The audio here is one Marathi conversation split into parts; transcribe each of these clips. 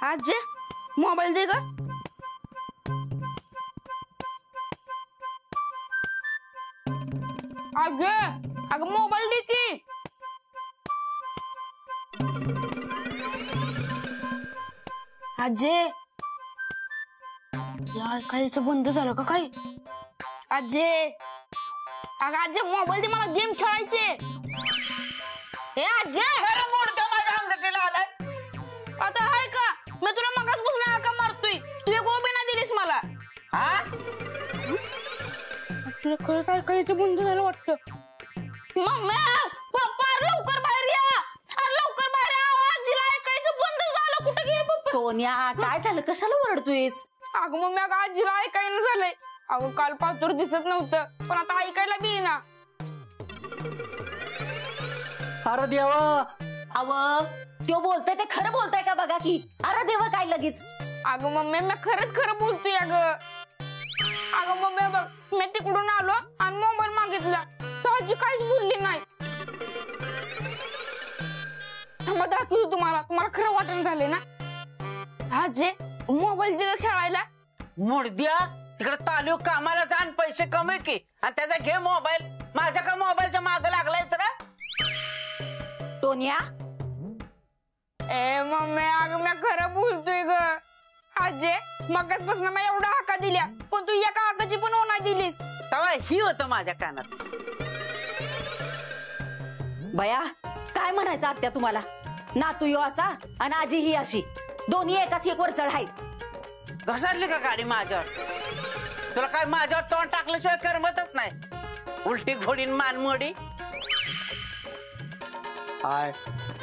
आजे मोबाईल दे ग. आजे अगं मोबाईल दे की. आजे ऐकायचं बंद झालं का काय? आजे अगं आजे मोबाईल दे, मला गेम खेळायचे. हे आजे मोडतो माझ्या अंगठीला आलाय. आता हाय का? मी तुला मगाचपासून हाका मारतोय, तू एक ओबी नाही दिलीस मला. तुला खरंच ऐकायचं बंद झालं वाटतं. मम्मी पप्पा लवकर बाहेर या, लवकर बाहेर या. आजीला ऐकायचं बंद झालं. कुठे गेले पप्पा? सोन्या काय झालं, कशाला ओरडतोयस? अगं मम्मी अगं आजीला ऐकायला झालंय. अगं काल पाचोर दिसत नव्हतं, पण आता ऐकायला बी ना. अरे देवा, अव तो बोलतोय ते खरं बोलताय का बघा की. अरे देवा काय लगेच. अगं मम्मी मी खरंच खरं बोलतोय. अगं अगं मम्मी बघ, मी तिकडून आलो आणि मोबाईल मागितला तर आजी काहीच बोलली नाही. थांबा दाखवतो तुम्हाला, तुम्हाला खरं वाटण झाले ना. आजी मोबाईल दे खेळायला. मुडद्या तिकडे तालू कामाला जा आणि पैसे कमी की, आणि त्याचा घे मोबाईल. माझ्या का मोबाईलच्या माग लागलाय तर. सोन्या ए मम्मी अगं मी खरं बोलतोय ग. आजे मगाचपासून मी एवढा हाका दिल्या, पण तू एका हाकाची पण हो नाही दिलीस. तेव्हा ही होतं माझ्या कानात. बया काय म्हणायचं आत्या तुम्हाला? नातू यो असा आणि आजी ही अशी, दोन्ही एकाच एक वर चढायत. घसरली का गाडी माझ्यावर? तुला काय माझ्यावर तोंड टाकल्याशिवाय करमतच नाही. उलटी घोडीन मानमोडी. आय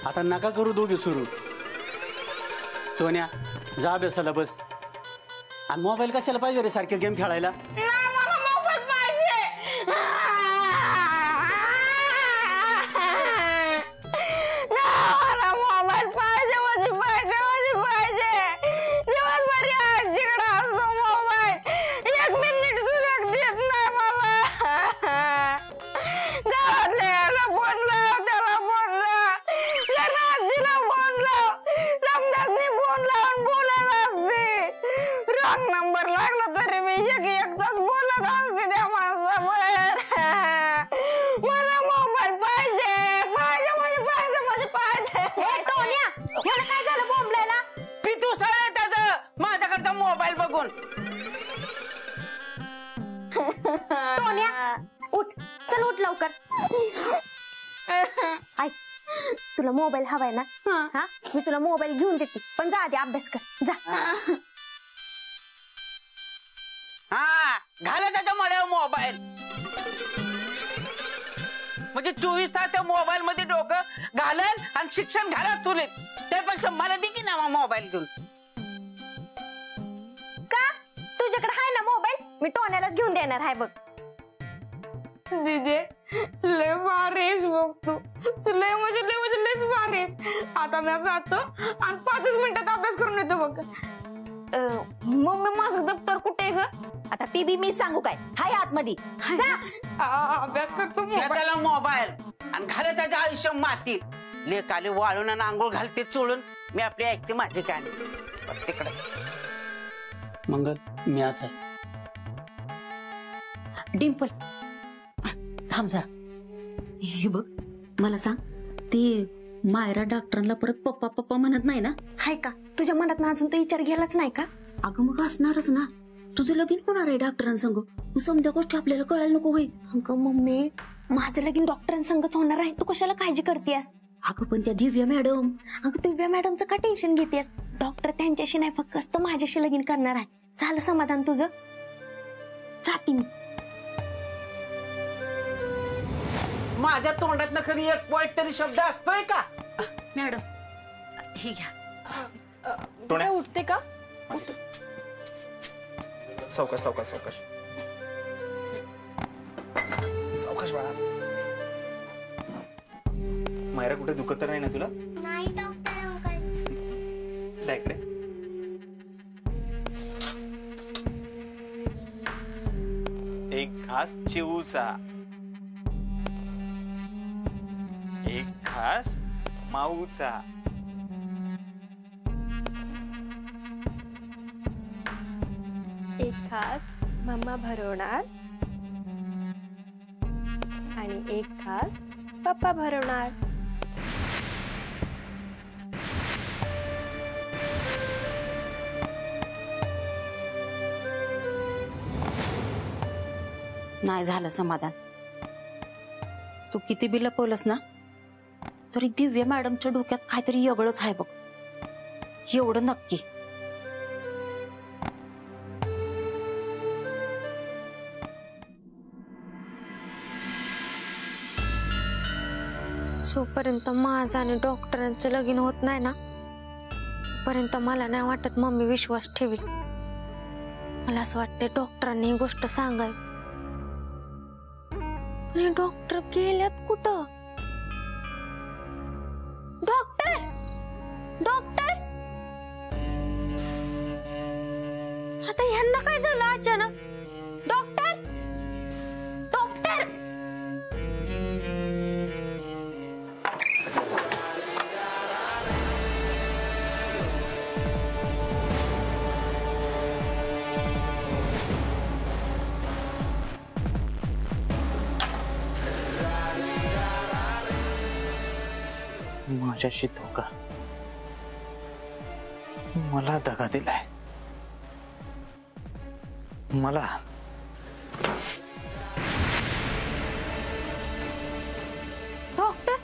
आता नका करू दोघे सुरू. सोन्या जा अभ्यासाला बस. आणि मोबाईल कशाला पाहिजे रे सारखे गेम खेळायला? मला मोबाईल पाहिजे. मला मोबाईल पाहिजे, माझी पाहिजे, माझी पाहिजे. दिवसभर आजीकडे असतो मोबाईल, एक मिनिट तुझ्या देत नाही मला. गावातल्या फोन लाव, त्याला फोन लाव, त्याला आजीला फोन लाव, समजाच फोन लावून बोलायला असते. रॉंग नंबर लागला तरी मी एक तास बोलत असते त्या माणसावर. मला मोबाईल पाहिजे, पाहिजे, माझे पाहिजे, माझे पाहिजे. काय झालं बोंबलायला? पितू सर त्याचं माझ्याकडचा मोबाईल बघून. सोन्या उठ, चल उठ लवकर. ऐक, तुला मोबाईल हवाय ना? हा मी तुला मोबाईल घेऊन देते, पण जा आधी अभ्यास कर जा. हा घाला त्याच्या मड्यावर मोबाईल. म्हणजे 24 तास त्या मोबाईल मध्ये डोकं घालेल आणि शिक्षण घालत तुले. त्यापेक्षा मला दे की ना मोबाईल घेऊन. का तुझ्याकडे आहे ना मोबाईल? मी टोन्यालाच घेऊन देणार आहे बघ. दीदी लय भारीस बघ तू लय म्हणजे लयच भारीस. आता मी जातो आणि 5 मिनिटात अभ्यास करून येतो बघ. मम्मी माझं दप्तर कुठे आहे ग? आता ती बी मी सांगू काय? हाय आतमध्ये जा. अभ्यास करतो. त्याला मोबाईल आणि घाले त्याच्या आयुष्य मातीत. लेकाले वाळून आणि आंघोळ घालते चोळून. मी आपली ऐकते माझी गाणी तिकडे. मंगल मी आता डिंपल थांब जरा. हे बघ मला सांग, ते मायरा डॉक्टरांना परत पप्पा पप्पा म्हणत नाही ना? हाय का तुझ्या मनात ना अजून तो विचार गेलाच नाही का? अगं मग असणारच ना. तुझं लगीन होणार आहे डॉक्टरांसंग. समजा गोष्टी आपल्याला कळायला नको होईल. अगं मम्मी माझं लगीन डॉक्टरांसंगच होणार आहे, तू कशाला काळजी करतेस? अगं पण त्या दिव्या मॅडम. अगं दिव्या मॅडमचं का टेन्शन घेतेस? डॉक्टर त्यांच्याशी नाही फक्त माझ्याशी लगीन करणार आहे. झालं समाधान तुझं? जाती मी. माझ्या तोंडात न कधी एक वाईट तरी शब्द असतोय का? मॅडम हे घ्या. टोण्या उठते का? सावकाश सावकाश सावकाश सावकाश बाळा. मायरा कुठे दुखत तर नाही ना तुला? नाही डॉक्टर अंकल. द्या इकडे. एक घास चिवचा, एक घास माऊचा. घास मम्मा भरवणार आणि एक घास पप्पा भरवणार. नाही झालं समाधान. तू किती बी लपवलंस ना तरी दिव्या मॅडमच्या डोक्यात काहीतरी वेगळंच आहे बघ, एवढं नक्की. जोपर्यंत माझं आणि डॉक्टरांचं लगीन होत नाही ना तोपर्यंत मला नाही वाटत मम्मी विश्वास ठेवी. मला असं वाटतं डॉक्टरांनी ही गोष्ट सांगावी. आणि डॉक्टर गेल्यात कुठं? डॉक्टर डॉक्टर आता ह्यांना काय झालं अचानक? डॉक्टर डॉक्टर माझ्याशी धोका, मला दगा दिलाय. मला डॉक्टर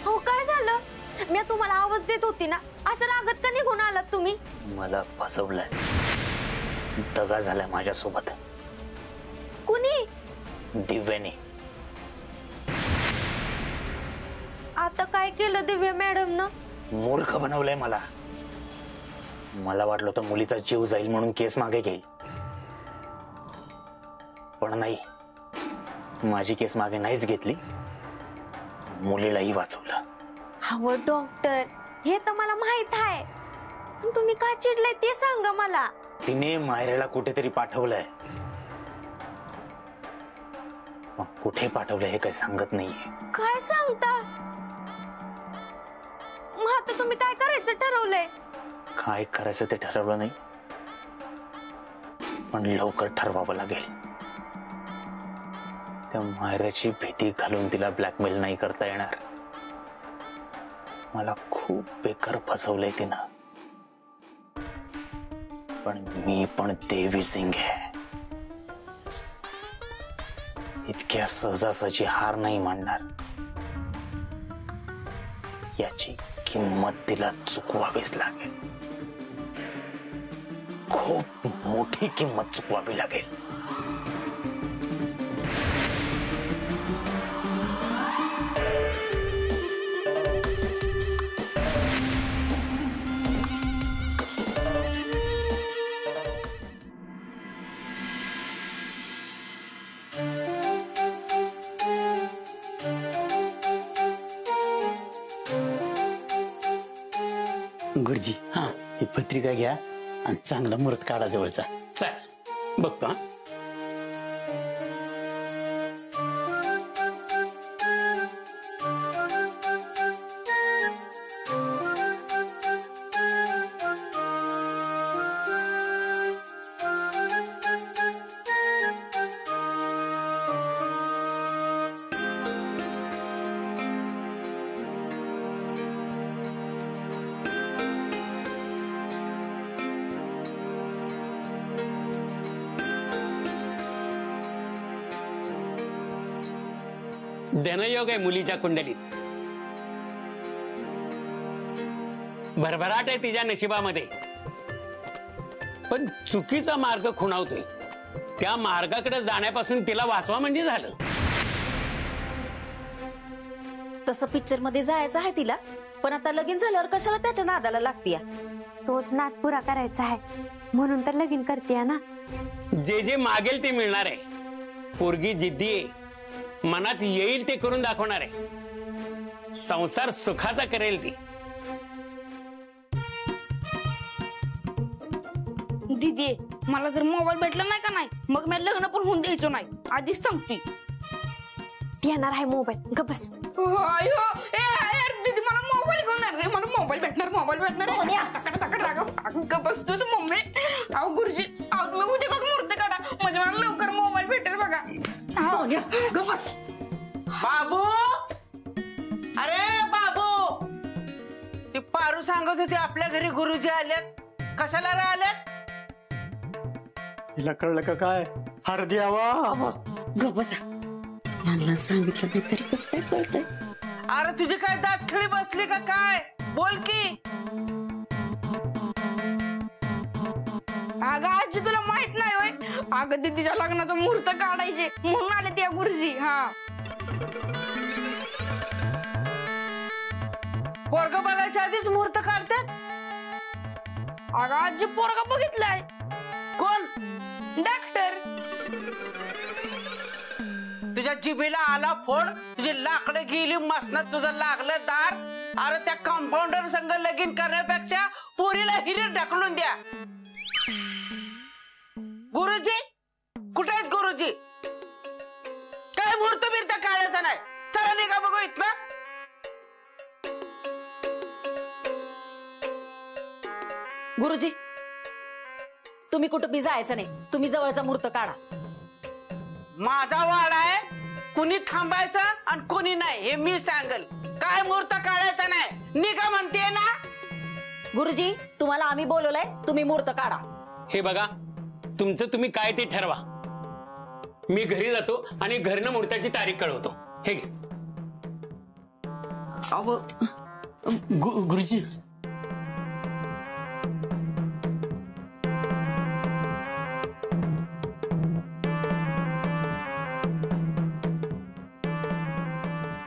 हो काय झालं? मी तुम्हाला आवाज देत होती ना, असं रागत का निघून आलात तुम्ही? मला फसवलंय, दगा झालाय माझ्यासोबत. कुणी? दिव्याने. आता काय केलं दिव्या मॅडम न? मूर्ख बनवलंय मला. मला वाटलं होतं मुलीचा जीव जाईल म्हणून केस मागे घेईल, पण नाही. माझी केस मागे नाहीच घेतली, मुलीलाही वाचवलं. अहो डॉक्टर हे तर मला माहित आहे, पण तुम्ही का चिडले ते सांगा मला. तिने मायरेला कुठेतरी पाठवलंय, मग कुठे पाठवलंय हे काही सांगत नाहीये. काय सांगता? मग आता तुम्ही काय करायचं ठरवलंय? काय करायचं ते ठरवलं नाही, पण लवकर ठरवावं लागेल. त्या मायराची भीती घालून तिला ब्लॅकमेल नाही करता येणार. मला खूप बेकार फसवलंय तिनं, पण मी पण देवी सिंग आहे. इतक्या सहजासहजी हार नाही मानणार. याची किंमत तिला चुकवावीच लागेल, खूप मोठी किंमत चुकवावी लागेल. गुरुजी हा ही पत्रिका घ्या आणि चांगला मुहूर्त काढा जवळचा. चल बघतो. हा धनयोग आहे मुलीच्या कुंडलीत, भरभराट आहे तिच्या नशिबामध्ये, पण चुकीचा मार्ग खुणावतोय. त्या मार्गाकडे जाण्यापासून तिला वाचवा म्हणजे झालं. तसं पिक्चर मध्ये जायचं आहे तिला, पण आता लगीन झाल्यावर कशाला त्याच्या नादाला लागतीया? तोच नाद पुरा करायचा आहे म्हणून तर लगीन करते ना. जे जे मागेल ते मिळणार आहे. पोरगी जिद्दी आहे, मनात येईल ते करून दाखवणार आहे. संसार सुखाचा करेल ती. दीदी मला जर मोबाईल भेटला नाही का नाही मग मी लग्न पण होऊन द्यायचो नाही, आधीच सांगतोय. येणार आहे मोबाईल, गप बस. दीदी मला मोबाईल घेणार नाही, मला मोबाईल भेटणार. गप बस तुझ मम्मी. अहो गुरुजी, अहो तुम्ही बघा. बाबू, अरे बाबू, ती पारू सांगत होती आपल्या घरी गुरुजी आल्यात. कशाला रे आल्यात? हिला कळलं का काय? हरदी आवा ग बसा, यांना सांगितलं नाही तरी कसं काय कळतंय? अरे तुझी काय दातखिळी बसली का काय? बोल की. अगं आजी तुला माहित नाही होय? अगं दीदीच्या लग्नाचा मुहूर्त काढायचे म्हणून आले त्या गुरुजी. हा पोरग बघायच्या आधीच मुहूर्त काढतात? अगं आजी पोरगा बघितलाय. कोण? डॉक्टर. तुझ्या जिभेला आला फोड, तुझी लाकडं गेली मसनात, तुझं लागलं दार. अरे त्या कंपाऊंडर संग लगीन करण्यापेक्षा पोरीला हिरीत ढकलून द्या. गुरुजी कुठे आहेत? गुरुजी काय मुहूर्त बिर्त काढायचा नाही. चला निघा बघू इथलं. गुरुजी तुम्ही कुठं बी जायचं नाही, तुम्ही जवळचा मुहूर्त काढा. माझा वाडा आहे, कुणी थांबायचं आणि कुणी नाही हे मी सांगल. काय मुहूर्त काढायचा नाही, निघा म्हणते ना. गुरुजी तुम्हाला आम्ही बोलवलंय, तुम्ही मुहूर्त काढा. हे बघा, तुमचं तुम्ही काय ते ठरवा. मी घरी जातो आणि घरनं मुहूर्ताची तारीख कळवतो. हे घे. गुरुजी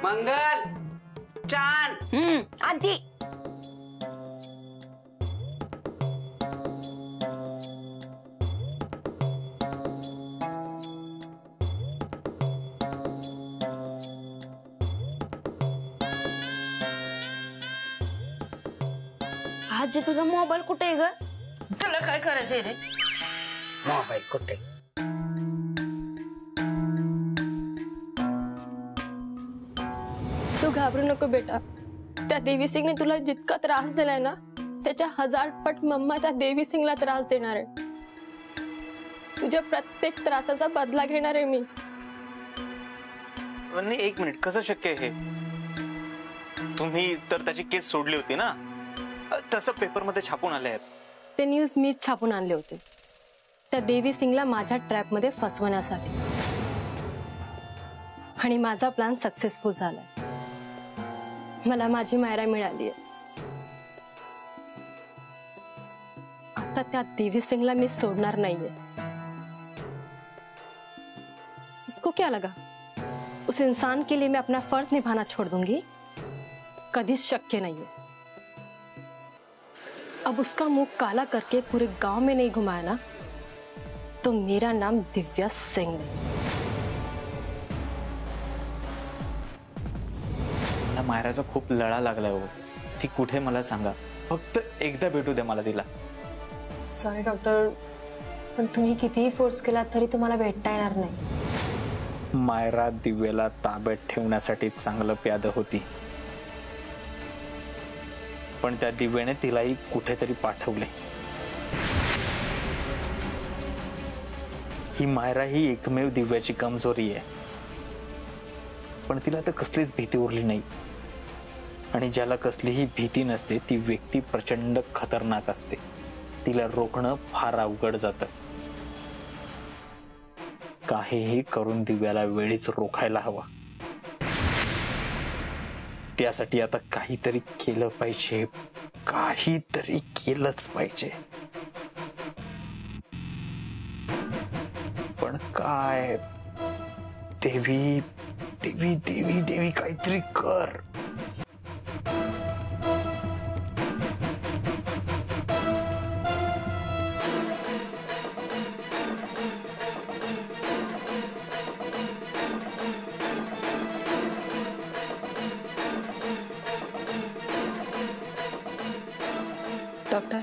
मंगल चांद आंटी आजी तुझा मोबाईल कुठे आहे ग? तुला काय करायचंय रे? मोबाईल कुठे? तू घाबरू नको बेटा. त्या देवी सिंगने तुला जितका त्रास दिलाय ना, त्याच्या 1000 पट मम्मा त्या देवी सिंगला त्रास देणार आहे. तुझ्या प्रत्येक त्रासाचा बदला घेणार आहे मी. नाही, एक मिनिट, कसं शक्य आहे हे? तुम्ही तर त्याची केस सोडली होती ना, तसं पेपरमध्ये छापून आले आहेत. ते न्यूज मीच छापून आणले होते त्या देवी सिंगला माझ्या ट्रॅपमध्ये फसवण्यासाठी, आणि माझा प्लॅन सक्सेसफुल झालाय. मला माझी मायरा मिळाली आहे. आता त्या देवी सिंगला मी सोडणार नाहीये. उसको क्या लगा उस इंसान के लिए मैं अपना फर्ज निभाना छोड़ दूंगी? कभी शक्य नहीं है. अब उसका मुंह काला करके पूरे गांव में नहीं घुमाया ना, तो मेरा नाम दिव्या सिंह है. मला मायराचा खूप लळा लागलाय हो. ती कुठे मला सांगा, फक्त एकदा भेटू द्या मला तिला. सॉरी डॉक्टर, पण तुम्ही कितीही फोर्स केला तरी तुम्हाला भेटता येणार नाही. मायरा दिव्याला ताब्यात ठेवण्यासाठी चांगलं प्याद होती, पण त्या दिव्याने तिलाही कुठेतरी पाठवले. ही मायरा ही एकमेव दिव्याची कमजोरी आहे, पण तिला तर कसलीच भीती उरली नाही. आणि ज्याला कसलीही भीती नसते ती व्यक्ती प्रचंड खतरनाक असते. तिला रोखणं फार अवघड जातं. काहीही करून दिव्याला वेळीच रोखायला हवा. त्यासाठी आता काहीतरी केलं पाहिजे, काहीतरी केलंच पाहिजे. पण काय? देवी देवी देवी देवी काहीतरी कर. डॉक्टर,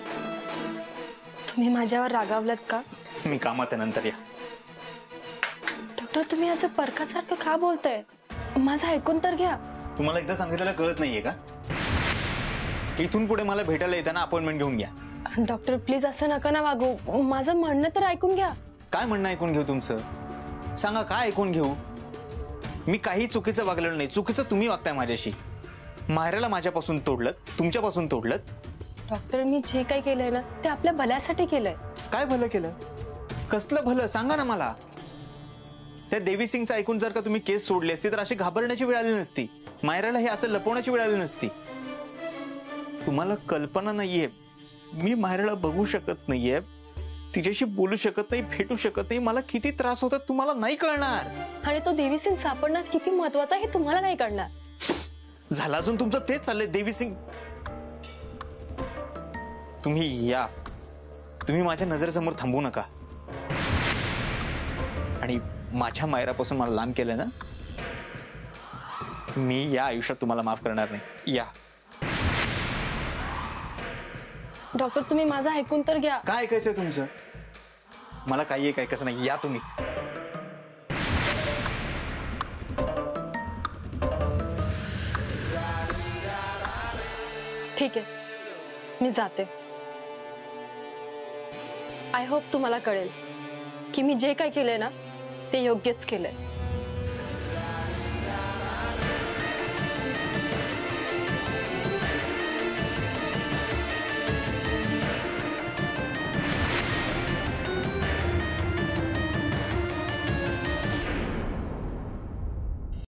तुम्ही माझ्यावर रागावलात का? मी कामात आहे, नंतर या. डॉक्टर तुम्ही असं परकासारखं का बोलताय? माझं ऐकून तर घ्या. तुम्हाला एकदा सांगितलेलं कळत नाहीये का? इथून पुढे मला भेटायला येताना अपॉइंटमेंट घेऊन घ्या. डॉक्टर प्लीज असं नका ना वागू. माझं म्हणणं तर ऐकून घ्या. काय म्हणणं ऐकून घेऊ तुमचं? सांगा, काय ऐकून घेऊ? मी काही चुकीचं वागलेलं नाही. चुकीचं तुम्ही वागताय माझ्याशी. मायराला माझ्यापासून तोडलं, तुमच्यापासून तोडलं. डॉक्टर, मी जे काही केलंय ना ते आपल्या भल्यासाठी केलंय. काय भलं केलं? कसलं भलं सांगा ना मला. त्या देवी सिंगचं ऐकून जर का तुम्ही केस सोडली असती तर अशी घाबरण्याची वेळ आली नसती. मायराला हे असं लपवण्याची वेळ आली नसती. तुम्हाला कल्पना नाहीये, मी मायराला बघू शकत नाहीये, तिच्याशी बोलू शकत नाही, भेटू शकत नाही. मला किती त्रास होतात तुम्हाला नाही कळणार. आणि तो देवी सिंग सापडणं किती महत्वाचं हे तुम्हाला नाही कळणार. झालं अजून तुमचं तेच चाललंय. देवी सिंग, तुम्ही या, तुम्ही माझ्या नजरेसमोर थांबू नका. आणि माझ्या मायरापासून मला लांब केलं ना, मी या आयुष्यात तुम्हाला माफ करणार नाही. या. डॉक्टर, तुम्ही माझं ऐकून तर घ्या. काय ऐकायचंय तुमचं? मला काही एक ऐकायचं नाही. या तुम्ही. ठीक आहे, मी जाते. आय होप तुम्हाला कळेल की मी जे काही केलंय ना ते योग्यच केलंय.